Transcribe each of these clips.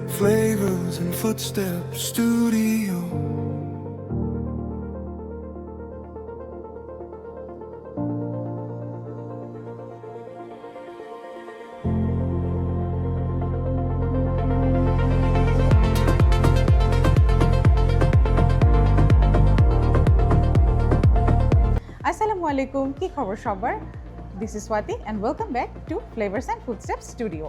Flavors and Footsteps Studio. আসসালামু আলাইকুম, কি খবর সবার? This is Swati and welcome back to Flavours and Foodsteps Studio.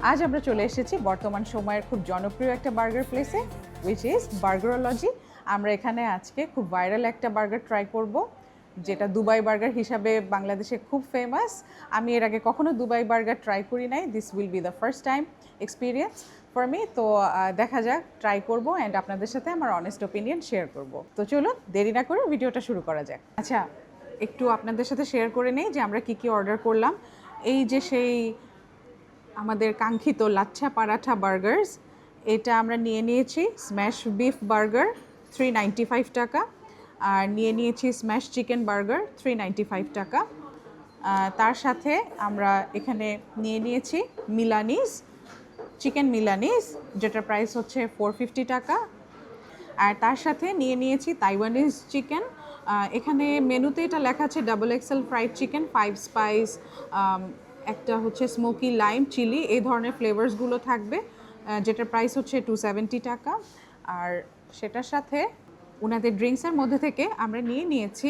আজ আমরা চলে এসেছি বর্তমান সময়ের খুব জনপ্রিয় একটা বার্গার প্লেসে, উইচ ইজ বার্গারোলজি। আমরা এখানে আজকে খুব ভাইরাল একটা বার্গার ট্রাই করব, যেটা দুবাই বার্গার হিসাবে বাংলাদেশে খুব ফেমাস। আমি এর আগে কখনো দুবাই বার্গার ট্রাই করি নাই, this will be the first time experience for me. তো দেখা যাক, ট্রাই করব অ্যান্ড আপনাদের সাথে আমার অনেস্ট ওপিনিয়ন শেয়ার করব। তো চলুন দেরি না করে ভিডিওটা শুরু করা যাক। আচ্ছা, একটু আপনাদের সাথে শেয়ার করে নেই যে আমরা কি অর্ডার করলাম। এই যে সেই আমাদের কাঙ্ক্ষিত লাচ্ছা পারাঠা বার্গার্স, এটা আমরা নিয়ে নিয়েছি স্ম্যাশ বিফ বার্গার 395 টাকা, আর নিয়ে নিয়েছি স্ম্যাশ চিকেন বার্গার 395 টাকা। তার সাথে আমরা এখানে নিয়ে নিয়েছি মিলানিজ চিকেন মিলানিজ, যেটার প্রাইস হচ্ছে 450 টাকা। আর তার সাথে নিয়ে নিয়েছি তাইওয়ানিজ চিকেন। এখানে মেনুতে এটা লেখা আছে XXL ফ্রাইড চিকেন 5 স্পাইস, একটা হচ্ছে স্মোকি লাইম চিলি, এই ধরনের ফ্লেভার্সগুলো থাকবে, যেটার প্রাইস হচ্ছে 270 টাকা। আর সেটার সাথে ওনাদের ড্রিঙ্কসের মধ্যে থেকে আমরা নিয়ে নিয়েছি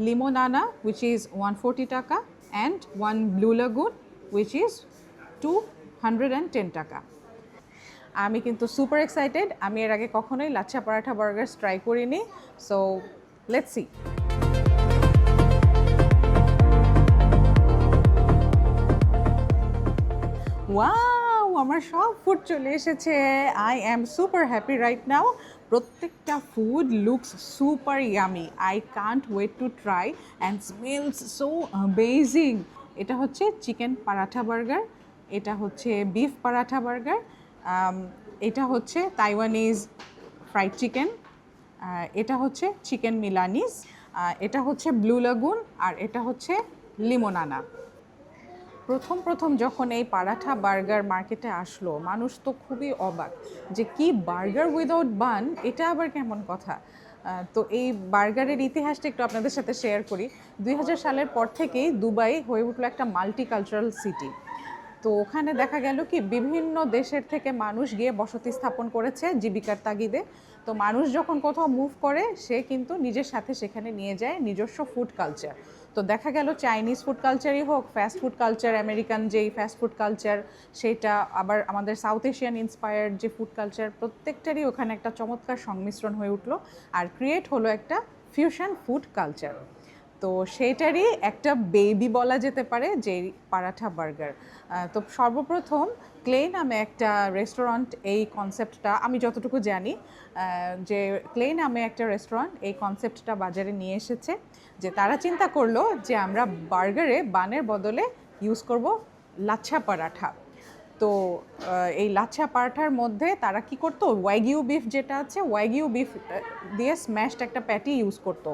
লিমোনানা, উইচ ইজ 140 টাকা, and one blue lagoon, which is 210 টাকা। আমি কিন্তু সুপার এক্সাইটেড। আমি এর আগে কখনোই লাচ্ছা পরাঠা বার্গার্স ট্রাই করিনি, সো লেটস সি। ওয়াও, আমার সব ফুড চলে এসেছে। I am super happy right now. প্রত্যেকটা food looks super yummy. I can't wait to try and smells so amazing. এটা হচ্ছে চিকেন পারাঠা বার্গার, এটা হচ্ছে বিফ পারাঠা বার্গার, এটা হচ্ছে তাইওয়ানিজ ফ্রাইড চিকেন, এটা হচ্ছে চিকেন মিলানিজ, এটা হচ্ছে ব্লু লাগুন, আর এটা হচ্ছে লিমোনানা। প্রথম যখন এই পারাঠা বার্গার মার্কেটে আসলো, মানুষ তো খুবই অবাক যে কি বার্গার উইদাউট বান, এটা আবার কেমন কথা। তো এই বার্গারের ইতিহাসটা একটু আপনাদের সাথে শেয়ার করি। 2000 সালের পর থেকেই দুবাই হয়ে উঠলো একটা মাল্টিকালচারাল সিটি। তো ওখানে দেখা গেল কি বিভিন্ন দেশের থেকে মানুষ গিয়ে বসতি স্থাপন করেছে জীবিকার তাগিদে। তো মানুষ যখন কোথাও মুভ করে, সে কিন্তু নিজের সাথে সেখানে নিয়ে যায় নিজস্ব ফুড কালচার। তো দেখা গেল চাইনিজ ফুড কালচারই হোক, ফাস্ট ফুড কালচার, আমেরিকান যেই ফাস্ট ফুড কালচার, সেটা আবার আমাদের সাউথ এশিয়ান ইন্সপায়ার্ড যে ফুড কালচার, প্রত্যেকটারই ওখানে একটা চমৎকার সংমিশ্রণ হয়ে উঠলো আর ক্রিয়েট হলো একটা ফিউশন ফুড কালচার। তো সেইটারই একটা বেবি বলা যেতে পারে যে পারাঠা বার্গার। তো সর্বপ্রথম ক্লে নামে একটা রেস্টুরেন্ট এই কনসেপ্টটা, আমি যতটুকু জানি যে ক্লে নামে একটা রেস্টুরেন্ট এই কনসেপ্টটা বাজারে নিয়ে এসেছে, যে তারা চিন্তা করলো যে আমরা বার্গারে বানের বদলে ইউজ করব লাচ্ছা পরাঠা। তো এই লাচ্ছা পরাঠার মধ্যে তারা কি করতো, ওয়াগিউ বিফ যেটা আছে, ওয়াগিউ বিফ দিয়ে স্ম্যাশড একটা প্যাটি ইউজ করতো,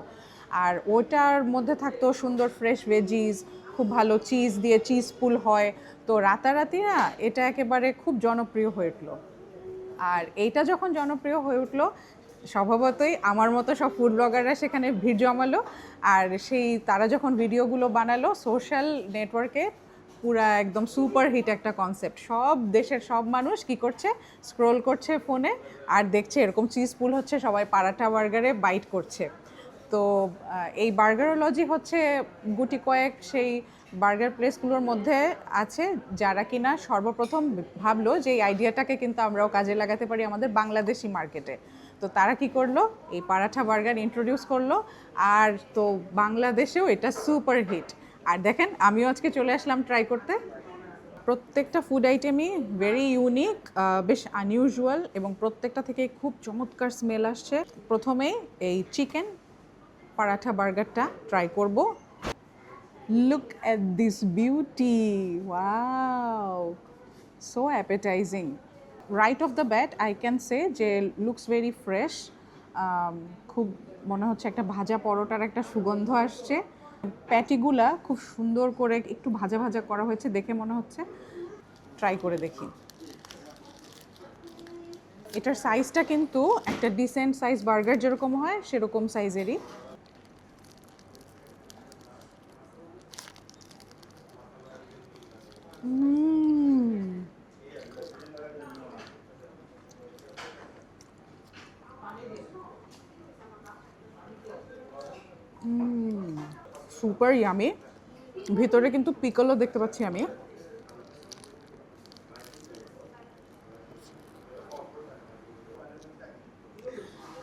আর ওটার মধ্যে থাকতো সুন্দর ফ্রেশ ভেজিস, খুব ভালো চিজ দিয়ে চিজ পুল হয়। তো রাতারাতি না এটা একেবারে খুব জনপ্রিয় হয়ে উঠলো। আর এইটা যখন জনপ্রিয় হয়ে উঠলো, স্বভাবতই আমার মতো সব ফুড ব্লগাররা সেখানে ভিড় জমালো। আর সেই তারা যখন ভিডিওগুলো বানালো সোশ্যাল নেটওয়ার্কে, পুরা একদম সুপার হিট একটা কনসেপ্ট। সব দেশের সব মানুষ কি করছে, স্ক্রোল করছে ফোনে আর দেখছে এরকম চিজ পুল হচ্ছে, সবাই পারাঠা বার্গারে বাইট করছে। তো এই বার্গারোলজি হচ্ছে গুটি কয়েক সেই বার্গার প্লেসগুলোর মধ্যে আছে যারা কিনা সর্বপ্রথম ভাবলো যে এই আইডিয়াটাকে কিন্তু আমরাও কাজে লাগাতে পারি আমাদের বাংলাদেশি মার্কেটে। তো তারা কি করলো, এই পারাঠা বার্গার ইন্ট্রোডিউস করলো, আর তো বাংলাদেশেও এটা সুপার হিট। আর দেখেন, আমিও আজকে চলে আসলাম ট্রাই করতে। প্রত্যেকটা ফুড আইটেমই ভেরি ইউনিক, বেশ আনইউজুয়াল, এবং প্রত্যেকটা থেকে খুব চমৎকার স্মেল আসছে। প্রথমেই এই চিকেন পারাঠা বার্গারটা ট্রাই করব। Look at this beauty, wow, so appetizing. Right of the bat I can say যে লুকস ভেরি ফ্রেশ। খুব মনে হচ্ছে একটা ভাজা পরোটার একটা সুগন্ধ আসছে। প্যাটিগুলা খুব সুন্দর করে একটু ভাজা ভাজা করা হয়েছে দেখে মনে হচ্ছে। ট্রাই করে দেখি। এটার সাইজটা কিন্তু একটা ডিসেন্ট সাইজ বার্গার যেরকম হয় সেরকম সাইজেরই। Super yummy. ভিতরে কিন্তু পিকলও দেখতে পাচ্ছি আমি।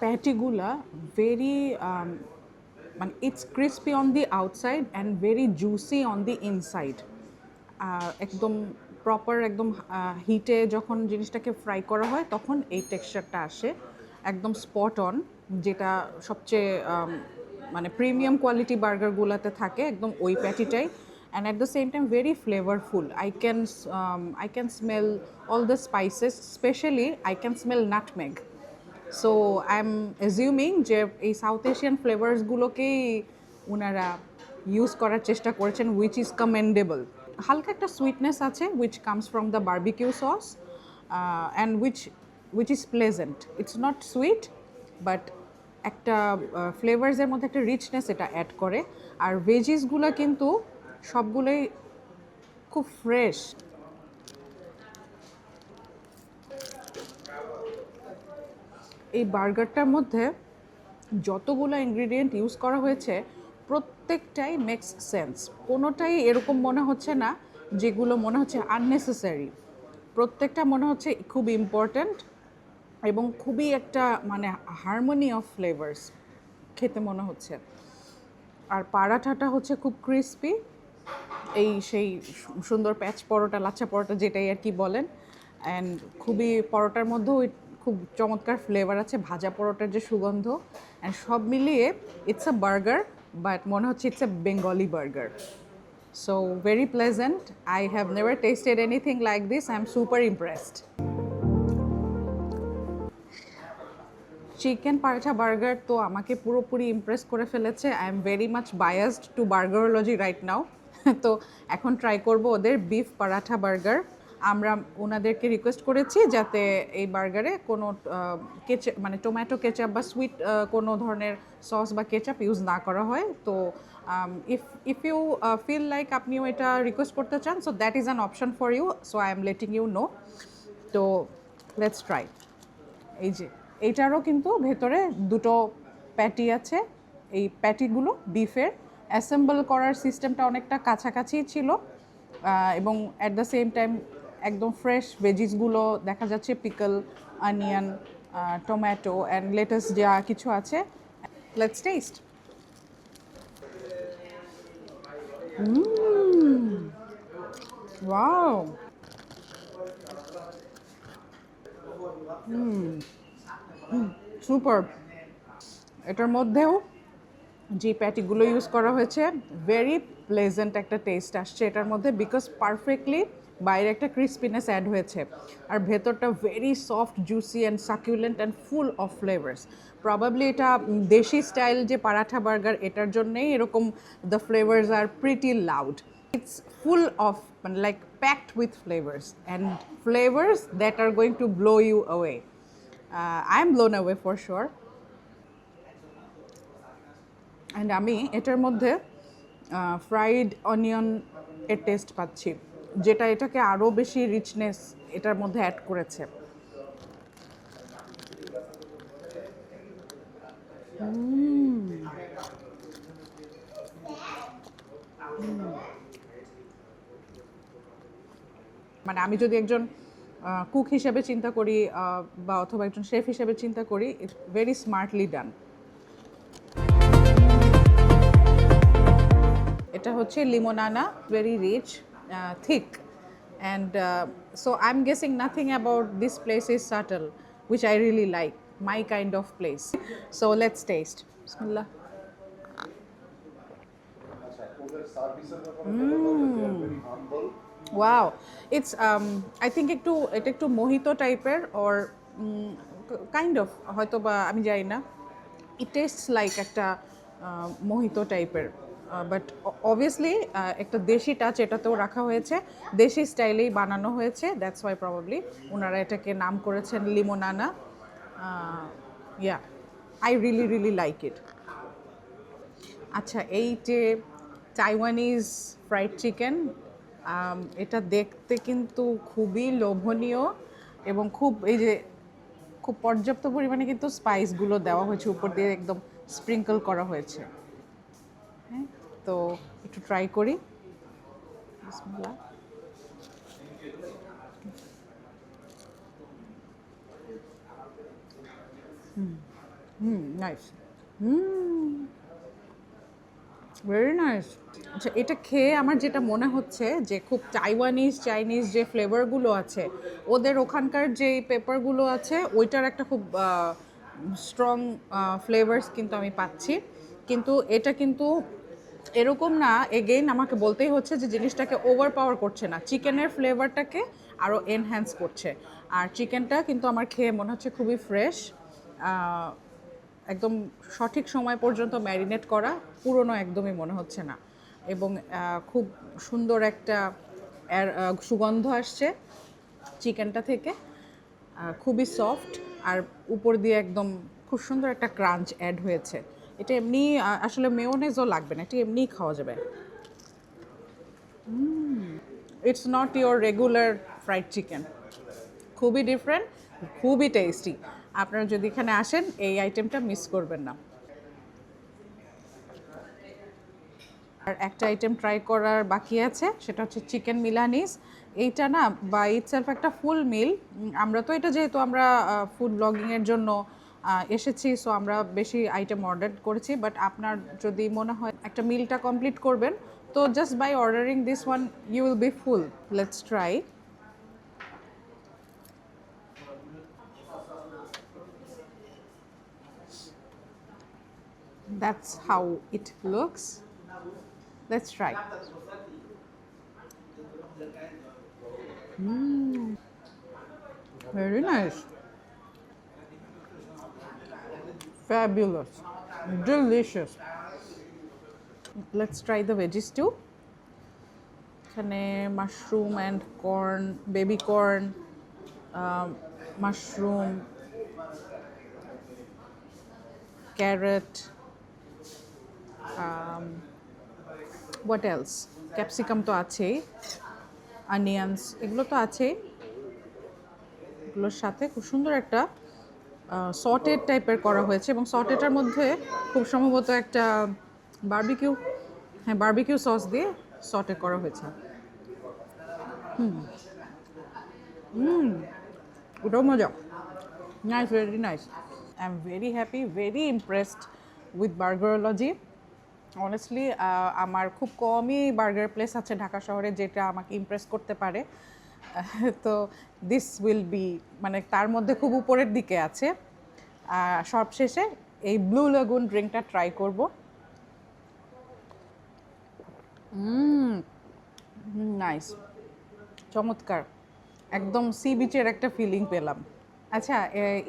প্যাটিগুলা ভেরি মানে it's crispy on the outside and very juicy on the inside. একদম প্রপার একদম হিটে যখন জিনিসটাকে ফ্রাই করা হয় তখন এই টেক্সচারটা আসে, একদম স্পট অন, যেটা সবচেয়ে মানে প্রিমিয়াম কোয়ালিটি বার্গারগুলোতে থাকে, একদম ওই প্যাটিটাই। And at the same time very flavourful. I can smell all the spices, especially I can smell nutmeg. So I M assuming যে এই সাউথ এশিয়ান ফ্লেভার্সগুলোকেই ওনারা ইউজ করার চেষ্টা করেছেন, উইচ ইজ কমেন্ডেবল। হালকা একটা সুইটনেস আছে which comes from the barbecue sauce and which is pleasant. It's not sweet but একটা ফ্লেভার্সের মধ্যে একটা রিচনেস এটা অ্যাড করে। আর ভেজিসগুলো কিন্তু সবগুলোই খুব ফ্রেশ। এই বার্গারটার মধ্যে যতগুলো ইনগ্রিডিয়েন্ট ইউজ করা হয়েছে প্রত্যেকটাই মেক্স সেন্স। কোনোটাই এরকম মনে হচ্ছে না যেগুলো মনে হচ্ছে আননেসেসারি। প্রত্যেকটা মনে হচ্ছে খুব ইম্পর্ট্যান্ট এবং খুবই একটা মানে হারমোনি অফ ফ্লেভার্স খেতে মনে হচ্ছে। আর পারাঠাটা হচ্ছে খুব ক্রিস্পি, এই সেই সুন্দর প্যাচ পরোটা, লাচ্ছা পরোটা যেটাই আর কি বলেন। অ্যান্ড খুবই পরোটার মধ্যেও খুব চমৎকার ফ্লেভার আছে, ভাজা পরোটার যে সুগন্ধ। অ্যান্ড সব মিলিয়ে ইটস আ বার্গার, বাট মনে হচ্ছে it's a Bengali burger. So very pleasant. I have never tested anything like this. I am super impressed. Chicken paratha burger তো আমাকে পুরোপুরি ইমপ্রেস করে ফেলেছে। I am very much biased to Burgerology right now. তো এখন try করব ওদের বিফ পারাঠা বার্গার। আমরা ওনাদেরকে রিকোয়েস্ট করেছি যাতে এই বার্গারে কোনো মানে টোম্যাটো কেচাপ বা সুইট কোনো ধরনের সস বা কেচাপ ইউজ না করা হয়। তো ইফ ইউ ফিল লাইক আপনিও এটা রিকোয়েস্ট করতে চান, so that is an option for you. So I am letting you know. তো লেটস ট্রাই। এই যে এইটারও কিন্তু ভেতরে দুটো প্যাটি আছে। এই প্যাটিগুলো বিফের অ্যাসেম্বল করার সিস্টেমটা অনেকটা কাছাকাছি ছিল এবং অ্যাট দ্য সেম টাইম একদম ফ্রেশ ভেজিসগুলো দেখা যাচ্ছে, pickle, onion, tomato and lettuce যা কিছু আছে। Let's taste. Wow, super. এটার মধ্যেও যে প্যাটিগুলো ইউজ করা হয়েছে ভেরি প্লেজেন্ট একটা টেস্ট আসছে এটার মধ্যে, বিকজ পারফেক্টলি বাইরে একটা ক্রিস্পিনেস অ্যাড হয়েছে আর ভেতরটা very soft, juicy and succulent and full of flavours. Probably এটা দেশি স্টাইল যে পারাঠা বার্গার, এটার জন্যেই এরকম the flavours are pretty loud. It's full of মানে like packed with flavours and flavours that are going to blow you away. I am blown away for sure. And আমি এটার মধ্যে fried onion এর test পাচ্ছি, যেটা এটাকে আরও বেশি রিচনেস এটার মধ্যে অ্যাড করেছে। মানে আমি যদি একজন কুক হিসেবে চিন্তা করি বা অথবা একজন শেফ হিসেবে চিন্তা করি, ইটস ভেরি স্মার্টলি ডান। এটা হচ্ছে limonana, very rich, thick, and so I'm guessing nothing about this place is subtle, which I really like, my kind of place. So let's taste. Bismillah. Wow, it's I think এটা একটু mojito টাইপের or kind of, হয়তো বা আমি জানি না। It tastes like একটা mojito টাইপের বাট অবভিয়াসলি একটা দেশি টাচ এটাতেও রাখা হয়েছে, দেশি স্টাইলেই বানানো হয়েছে, দ্যাটস ওয়াই প্রবাবলি ওনারা এটাকে নাম করেছেন limonana. Yeah, I really really like it. আচ্ছা, এই যে তাইওয়ানিজ ফ্রাইড চিকেন, এটা দেখতে কিন্তু খুবই লোভনীয় এবং খুব এই যে খুব পর্যাপ্ত পরিমাণে কিন্তু স্পাইসগুলো দেওয়া হয়েছে, উপর দিয়ে একদম স্প্রিঙ্কল করা হয়েছে। হ্যাঁ, তো একটু ট্রাই করি। বিসমিল্লাহ। নাইস। Very nice. আচ্ছা, এটা খেয়ে আমার যেটা মনে হচ্ছে যে খুব চাইনিজ যে ফ্লেভারগুলো আছে, ওদের ওখানকার যে পেপারগুলো আছে ওইটার একটা খুব স্ট্রং ফ্লেভার্স কিন্তু আমি পাচ্ছি। কিন্তু এটা কিন্তু এরকম না, এগেইন আমাকে বলতেই হচ্ছে যে জিনিসটাকে ওভার পাওয়ার করছে না, চিকেনের ফ্লেভারটাকে আরও এনহ্যান্স করছে। আর চিকেনটা কিন্তু আমার খেয়ে মনে হচ্ছে খুবই ফ্রেশ, একদম সঠিক সময় পর্যন্ত ম্যারিনেট করা, পুরনো একদমই মনে হচ্ছে না। এবং খুব সুন্দর একটা সুগন্ধ আসছে চিকেনটা থেকে, খুবই সফট, আর উপর দিয়ে একদম খুব সুন্দর একটা ক্রাঞ্চ অ্যাড হয়েছে। এটা এমনি আসলে মেয়োনেজও লাগবে না, এটা এমনিই খাওয়া যাবে। It's not your regular fried chicken, খুবই ডিফারেন্ট, খুবই টেস্টি। আপনারা যদি এখানে আসেন এই আইটেমটা মিস করবেন না। আর একটা আইটেম ট্রাই করার বাকি আছে, সেটা হচ্ছে চিকেন মিলানিস। এইটা না বা ইটসেলফ একটা ফুল মিল। আমরা তো এটা যেহেতু আমরা ফুড ব্লগিংয়ের জন্য এসেছি, সো আমরা বেশি আইটেম অর্ডার করেছি, বাট আপনার যদি মনে হয় একটা মিলটা কমপ্লিট করবেন, তো just by ordering this one you will be full. Let's try. That's how it looks. Let's try. Very nice. Fabulous. Delicious. Let's try the veggies too. এখানে mushroom and corn, baby corn, mushroom, carrot, what else, capsicum তো আছেই, onions, এগুলো তো আছেই। এগুলোর সাথে খুব সুন্দর একটা সটেড টাইপের করা হয়েছে, এবং সটেটার মধ্যে খুব সম্ভবত একটা বারবিকিউ সস দিয়ে সটে করা হয়েছে। ওটাও মজা। Nice, very nice. I am very happy, very impressed with Burgerology. Honestly আমার খুব কমই বার্গার প্লেস আছে ঢাকা শহরে যেটা আমাকে ইমপ্রেস করতে পারে। তো দিস উইল বি মানে তার মধ্যে খুব উপরের দিকে আছে। সবশেষে এই ব্লু লেগুন ড্রিঙ্কটা ট্রাই করব। নাইস, চমৎকার, একদম সি বিচের একটা ফিলিং পেলাম। আচ্ছা,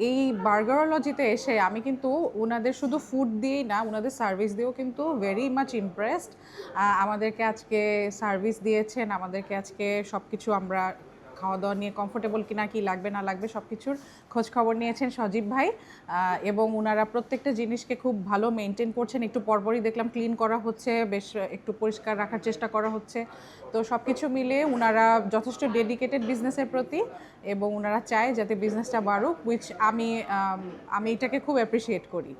এই বার্গারোলজিতে এসে আমি কিন্তু ওনাদের শুধু ফুড দিয়েই না, ওনাদের সার্ভিস দিয়েও কিন্তু ভেরি মাচ ইমপ্রেসড। আমাদেরকে আজকে সার্ভিস দিয়েছেন, আমাদেরকে আজকে সব কিছু আমরা খাওয়া দাওয়া নিয়ে কমফোর্টেবল কিনা, কি লাগবে না লাগবে সব কিছুর খোঁজ খবর নিয়েছেন সজীব ভাই, এবং ওনারা প্রত্যেকটা জিনিসকে খুব ভালো মেনটেন করছেন। একটু পরপরই দেখলাম ক্লিন করা হচ্ছে, বেশ একটু পরিষ্কার রাখার চেষ্টা করা হচ্ছে। তো সব কিছু মিলে ওনারা যথেষ্ট ডেডিকেটেড বিজনেসের প্রতি, এবং ওনারা চায় যাতে বিজনেসটা বাড়ুক, উইচ আমি এটাকে খুব অ্যাপ্রিসিয়েট করি।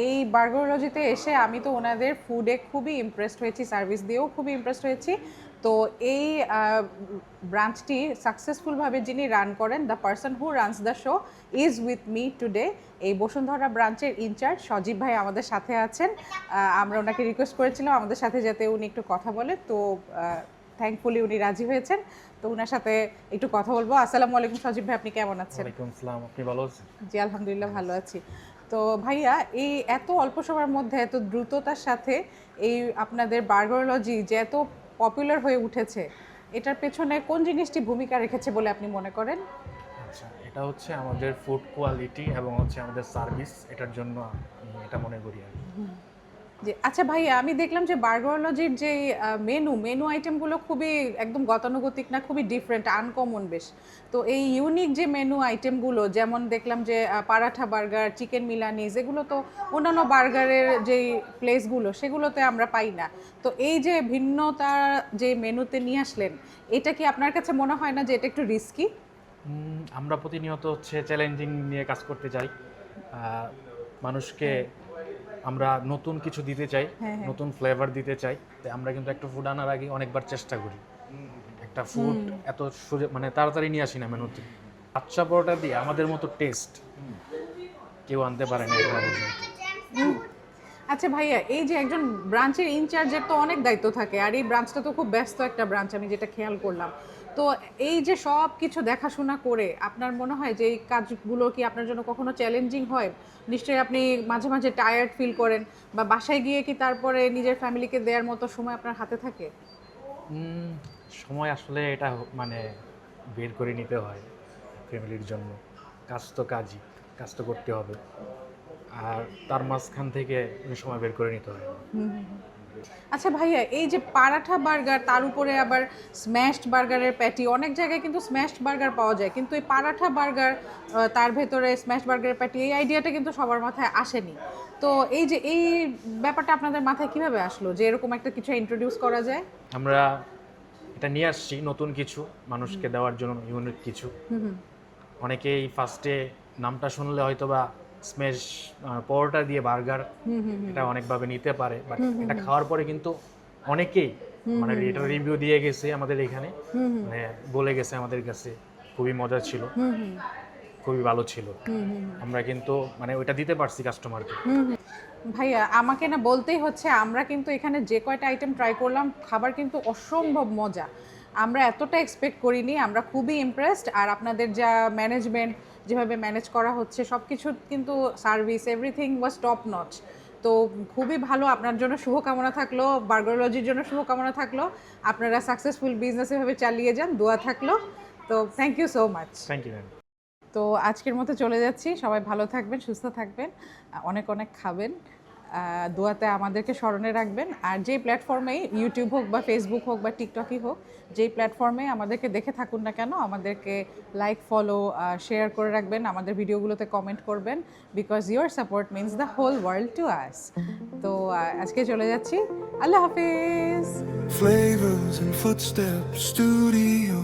এই বার্গারোলজিতে এসে আমি তো ওনাদের ফুডে খুবই ইমপ্রেসড হয়েছি, সার্ভিস দিয়েও খুবই ইমপ্রেসড হয়েছি। তো এই ব্রাঞ্চটি সাকসেসফুলভাবে যিনি রান করেন, the person who runs the show is with me today. এই বসুন্ধরা ব্রাঞ্চের ইনচার্জ সজীব ভাই আমাদের সাথে আছেন। আমরা ওনাকে রিকোয়েস্ট করেছিলাম আমাদের সাথে যাতে উনি একটু কথা বলে, তো থ্যাঙ্কফুলি উনি রাজি হয়েছেন। তো ওনার সাথে একটু কথা বলবো। আসসালামু আলাইকুম সজীব ভাই, আপনি কেমন আছেন? ওয়ালাইকুম আসসালাম, আপনি ভালো আছেন? জি আলহামদুলিল্লাহ ভালো আছি। তো ভাইয়া, এই এত অল্প সময়ের মধ্যে এত দ্রুততার সাথে এই আপনাদের বার্গারোলজি যে এত পপুলার হয়ে উঠেছে, এটার পেছনে কোন জিনিসটি ভূমিকা রেখেছে বলে আপনি মনে করেন? আচ্ছা, এটা হচ্ছে আমাদের ফুড কোয়ালিটি এবং হচ্ছে আমাদের সার্ভিস, এটার জন্য আমি এটা মনে করি আর কি। জি, আচ্ছা ভাইয়া আমি দেখলাম যে বার্গারোলজির যে মেনু আইটেমগুলো খুবই একদম গতানুগতিক না, খুবই ডিফারেন্ট, আনকমন বেশ। তো এই ইউনিক যে মেনু আইটেমগুলো, যেমন দেখলাম যে পারাঠা বার্গার, চিকেন মিলানিজ, এগুলো তো অন্যান্য বার্গারের যেই প্লেসগুলো সেগুলোতে আমরা পাই না। তো এই যে ভিন্নতা যে মেনুতে নিয়ে আসলেন, এটা কি আপনার কাছে মনে হয় না যে এটা একটু রিস্কি? আমরা প্রতিনিয়ত হচ্ছে চ্যালেঞ্জিং নিয়ে কাজ করতে চাই। মানুষকে আমরা নতুন কিছু দিতে চাই, হ্যাঁ, হ্যাঁ। নতুন ফ্লেভার দিতে চাই। তাই আমরা কিন্তু একটা ফুড আনার আগে অনেকবার চেষ্টা করি। একটা ফুড এত মানে তাড়াতাড়ি নিয়ে আসি না মেনুতে। আচ্ছা পরোটা দিয়ে আমাদের মতো টেস্ট কেউ আনতে পারে না এখনো পর্যন্ত। আচ্ছা ভাইয়া, এই যে একজন ব্রাঞ্চের ইনচার্জের তো অনেক দায়িত্ব থাকে, আর এই ব্রাঞ্চটা তো খুব ব্যস্ত একটা ব্রাঞ্চ, আমি যেটা খেয়াল করলাম। তো এই যে সব কিছু দেখাশোনা করে আপনার মনে হয় যে এই কাজগুলো কি আপনার জন্য কখনো চ্যালেঞ্জিং হয়? নিশ্চয়ই আপনি মাঝে মাঝে টায়ার্ড ফিল করেন, বা বাসায় গিয়ে কি তারপরে নিজের ফ্যামিলিকে দেওয়ার মতো সময় আপনার হাতে থাকে? উম, সময় আসলে এটা মানে বের করে নিতে হয় ফ্যামিলির জন্য। কাজ তো কাজই, কাজ তো করতে হবে। আর তার মাঝখান থেকে সময় বের করে নিতে হয়। আচ্ছা ভাইয়া, এই যে পারাঠা বার্গার, তার উপরে আবার স্ম্যাশড বার্গারের প্যাটি, অনেক জায়গায় কিন্তু স্ম্যাশড বার্গার পাওয়া যায়, কিন্তু এই পারাঠা বার্গার তার ভেতরে স্ম্যাশ বার্গারের প্যাটি, এই আইডিয়াটা কিন্তু সবার মাথায় আসেনি। তো এই যে এই ব্যাপারটা আপনাদের মাথায় কিভাবে আসলো যে এরকম একটা কিছু ইন্ট্রোডিউস করা যায়? আমরা এটা নিয়ে আসছি নতুন কিছু মানুষকে দেওয়ার জন্য, ইউনিক কিছু। অনেকেই ফার্স্টে নামটা শুনলে হয়তো বা স্ম্যাশ পরোটা দিয়ে বার্গার এটা অনেকভাবে নিতে পারে, বাট এটা খাওয়ার পরে কিন্তু অনেকেই মানে এটা রিভিউ দিয়ে গেছে আমাদের এখানে, মানে বলে গেছে আমাদের কাছে খুবই মজা ছিল, খুবই ভালো ছিল। আমরা কিন্তু মানে ওইটা দিতে পারছি কাস্টমারকে। ভাইয়া আমাকে না বলতেই হচ্ছে, আমরা কিন্তু এখানে যে কয়টা আইটেম ট্রাই করলাম, খাবার কিন্তু অসম্ভব মজা। আমরা এতটা এক্সপেক্ট করিনি, আমরা খুবই ইমপ্রেসড। আর আপনাদের যা ম্যানেজমেন্ট, যেভাবে ম্যানেজ করা হচ্ছে সব কিছু, কিন্তু service everything was top notch. তো খুবই ভালো, আপনার জন্য শুভকামনা থাকলো, বার্গারোলজির জন্য শুভকামনা থাকলো। আপনারা সাকসেসফুল বিজনেস এভাবে চালিয়ে যান, দোয়া থাকলো। তো thank you so much. Thank you ma'am. তো আজকের মতো চলে যাচ্ছি, সবাই ভালো থাকবেন, সুস্থ থাকবেন, অনেক অনেক খাবেন, দোয়াতে আমাদেরকে স্মরণে রাখবেন। আর যেই প্ল্যাটফর্মেই, ইউটিউব হোক বা ফেসবুক হোক বা টিকটকই হোক, যেই প্ল্যাটফর্মে আমাদেরকে দেখে থাকুন না কেন, আমাদেরকে লাইক, ফলো, শেয়ার করে রাখবেন, আমাদের ভিডিওগুলোতে কমেন্ট করবেন, because your support means the whole world to us. তো আজকে চলে যাচ্ছি, আল্লাহ হাফিজ। Flavors and footsteps studio